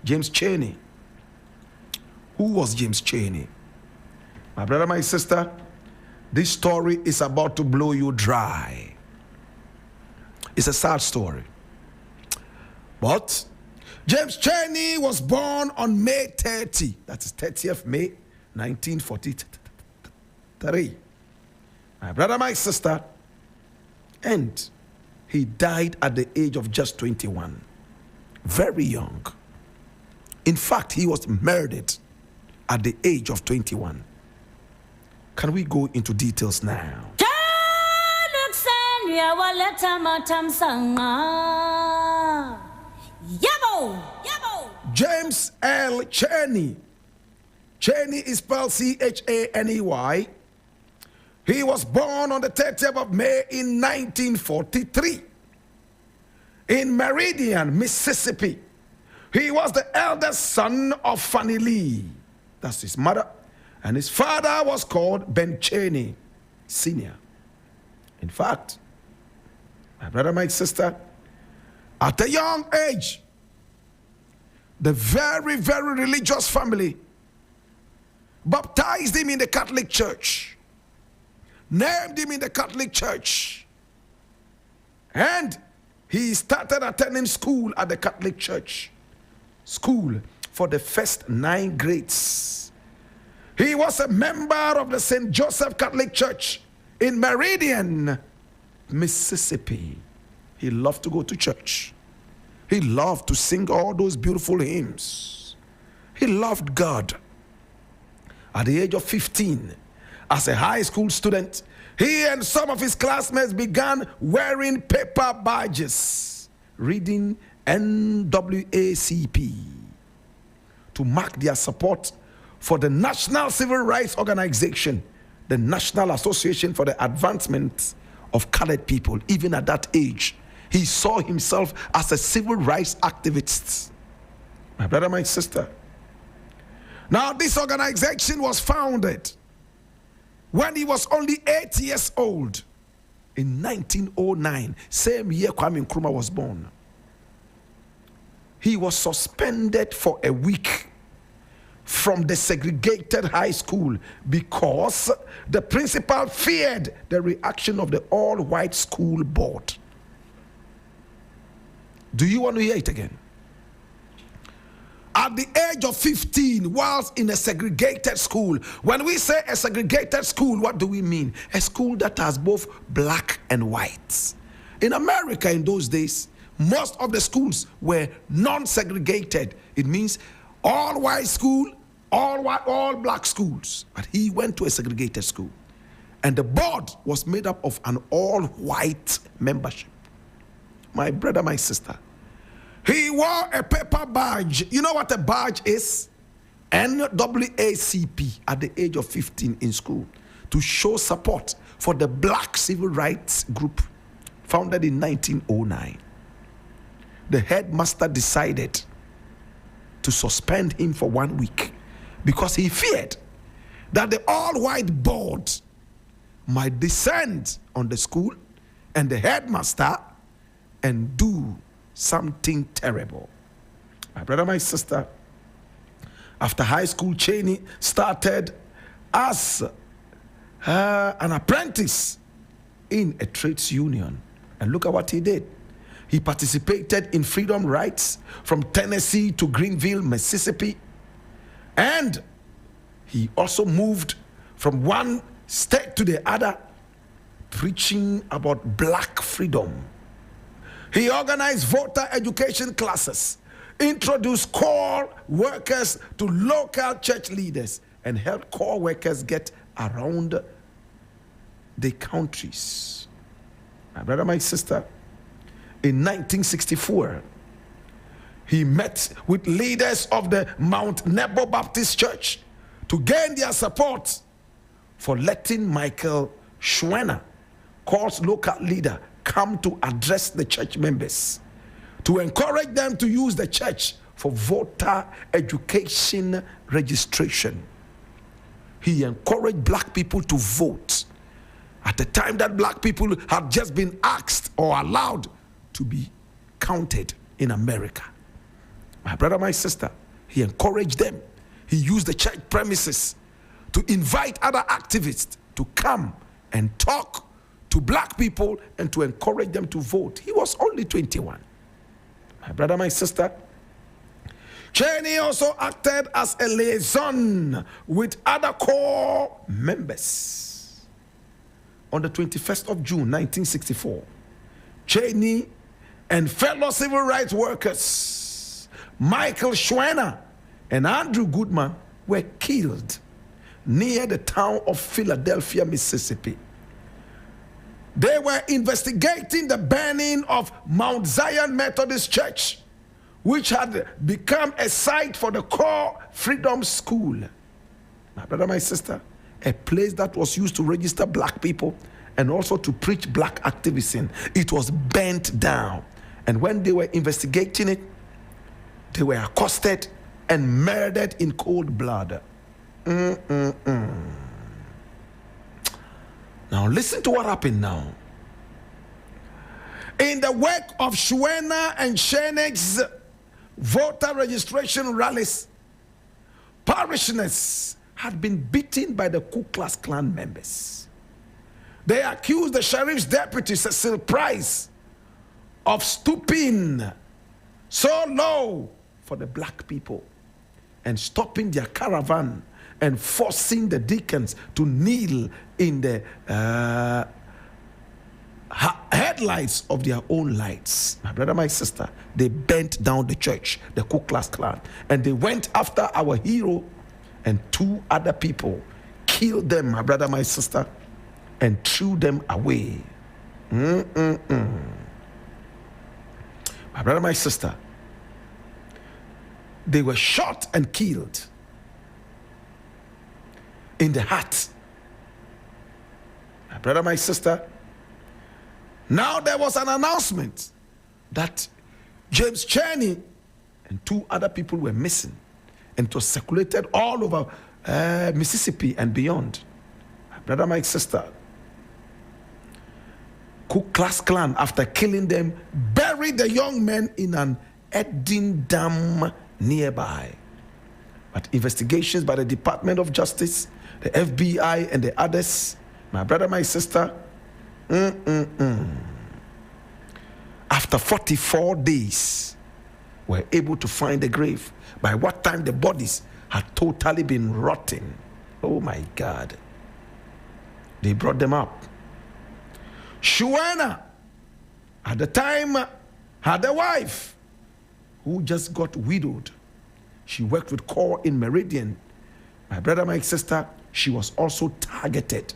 James Chaney. Who was James Chaney? My brother, my sister, this story is about to blow you dry. It's a sad story. But James Chaney was born on May 30. That is 30th May, 1943. My brother, my sister, and he died at the age of just 21. Very young. In fact, he was murdered at the age of 21. Can we go into details now? James L. Chaney. Chaney is spelled C-H-A-N-E-Y. He was born on the 30th of May in 1943 in Meridian, Mississippi. He was the eldest son of Fannie Lee. That's his mother. And his father was called Ben Chaney Sr. In fact, my brother, my sister, at a young age, the very, very religious family baptized him in the Catholic Church, named him in the Catholic Church, and he started attending school at the Catholic Church, school for the first 9 grades. He was a member of the St. Joseph Catholic Church in Meridian, Mississippi. He loved to go to church. He loved to sing all those beautiful hymns. He loved God. At the age of 15, as a high school student, he and some of his classmates began wearing paper badges, reading NAACP, to mark their support for the National Civil Rights Organization, the National Association for the Advancement of Colored People. Even at that age, he saw himself as a civil rights activist. My brother, my sister. Now, this organization was founded when he was only 8 years old in 1909, same year Kwame Nkrumah was born. He was suspended for a week from the segregated high school because the principal feared the reaction of the all-white school board. Do you want to hear it again? At the age of 15, whilst in a segregated school, when we say a segregated school, what do we mean? A school that has both black and white. In America in those days, most of the schools were non-segregated. It means all white school, all white, all black schools. But he went to a segregated school. And the board was made up of an all-white membership. My brother, my sister. He wore a paper badge. You know what a badge is? NAACP at the age of 15 in school to show support for the Black Civil Rights Group founded in 1909. The headmaster decided to suspend him for 1 week because he feared that the all-white board might descend on the school and the headmaster and do something terrible. My brother, my sister, after high school, Chaney started as an apprentice in a trades union. And look at what he did. He participated in freedom rides from Tennessee to Greenville, Mississippi. And he also moved from one state to the other, preaching about black freedom. He organized voter education classes, introduced core workers to local church leaders, and helped core workers get around the countries. My brother, my sister, in 1964, he met with leaders of the Mount Nebo Baptist Church to gain their support for letting Michael Schwenner, Court's local leader, come to address the church members, to encourage them to use the church for voter education registration. He encouraged black people to vote at the time that black people had just been asked or allowed to be counted in America. My brother, my sister, he encouraged them. He used the church premises to invite other activists to come and talk to black people and to encourage them to vote. He was only 21. My brother, my sister, Chaney also acted as a liaison with other core members. On the 21st of June, 1964, Chaney and fellow civil rights workers, Michael Schwerner and Andrew Goodman, were killed near the town of Philadelphia, Mississippi. They were investigating the burning of Mount Zion Methodist Church, which had become a site for the core Freedom School. My brother, my sister, a place that was used to register black people and also to preach black activism. It was burnt down. And when they were investigating it, they were accosted and murdered in cold blood. Now listen to what happened now. In the wake of Schwerner and Chaney's voter registration rallies, parishioners had been beaten by the Ku Klux Klan members. They accused the sheriff's deputy, Cecil Price, of stooping so low for the black people and stopping their caravan and forcing the deacons to kneel in the headlights of their own lights. My brother, my sister, they bent down the church, the Ku Klux Klan, and they went after our hero and two other people, killed them, my brother, my sister, and threw them away. My brother, my sister, they were shot and killed in the heart. My brother, my sister, now there was an announcement that James Chaney and two other people were missing, and it was circulated all over Mississippi and beyond. My brother, my sister, Ku Klux Klan, after killing them, buried the young men in an earthen dam nearby. But investigations by the Department of Justice, the FBI, and the others, my brother, my sister, after 44 days, were able to find the grave. By what time the bodies had totally been rotting. Oh my God. They brought them up. Schwerner, at the time, had a wife who just got widowed. She worked with CORE in Meridian. My brother, my sister, she was also targeted.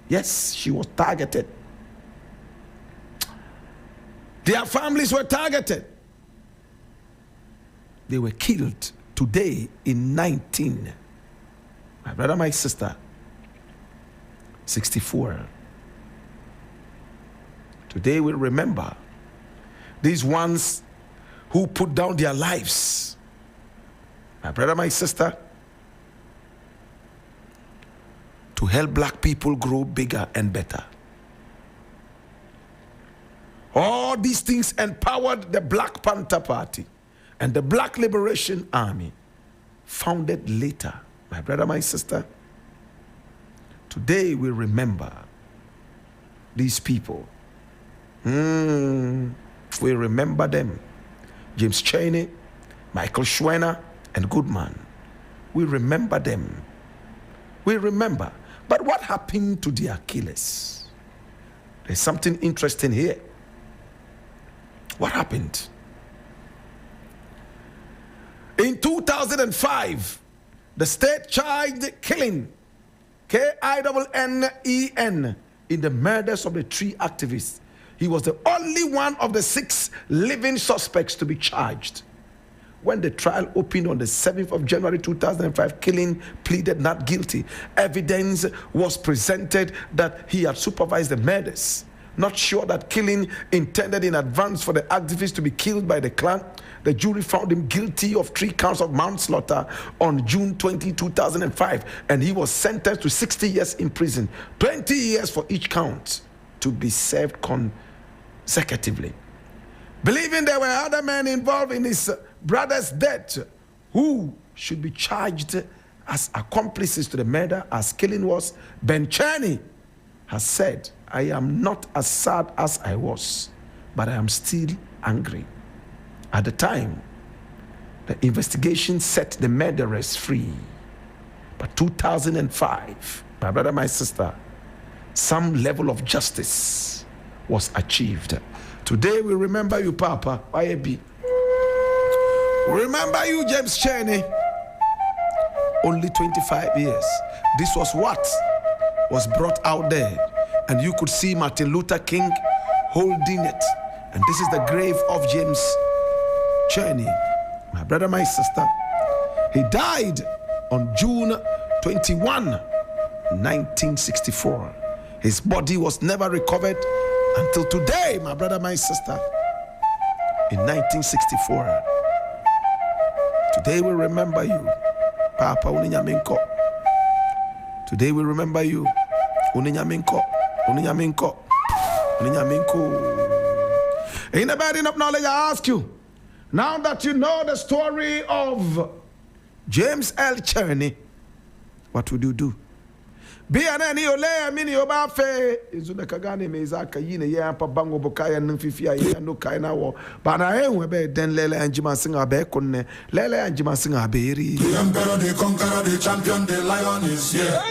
Yes, she was targeted. Their families were targeted. They were killed today in 19. My brother, my sister, 64. Today we remember these ones who put down their lives. My brother, my sister, to help black people grow bigger and better. All these things empowered the Black Panther Party and the Black Liberation Army, founded later. My brother, my sister, today we remember these people. We remember them. James Chaney, Michael Schwerner, and Goodman. We remember them. We remember. But what happened to their killers? There's something interesting here. What happened? In 2005, the state charged killing, K-I-N-N-E-N, in the murders of the three activists. He was the only one of the 6 living suspects to be charged. When the trial opened on the 7th of January 2005, Killing pleaded not guilty. Evidence was presented that he had supervised the murders. Not sure that Killing intended in advance for the activists to be killed by the Klan, the jury found him guilty of 3 counts of manslaughter on June 20, 2005, and he was sentenced to 60 years in prison, 20 years for each count, to be served consecutively. believing there were other men involved in his brother's death who should be charged as accomplices to the murder as killing was, Ben Chaney has said, I am not as sad as I was, but I am still angry. At the time, the investigation set the murderers free. But 2005, my brother, my sister, some level of justice was achieved. Today we remember you, Papa, YAB. We remember you, James Chaney. Only 25 years. This was what was brought out there. And you could see Martin Luther King holding it. And this is the grave of James Chaney. My brother, my sister. He died on June 21, 1964. His body was never recovered until today, my brother, my sister, in 1964. Today we remember you, Papa Uninyaminko. Today we remember you, Uninyaminko, Uninyaminko, Uninyaminko. In the burden of knowledge, I ask you, now that you know the story of James L. Chaney, what would you do? Be an any ole mini obafe izuna kagane mezaka yine ya pa bango bokaya nfifia ya no kaina wo bana enwe be den lele anjima singa be kunne lele anjima singa be ri the emperor the conqueror the champion the lion is here.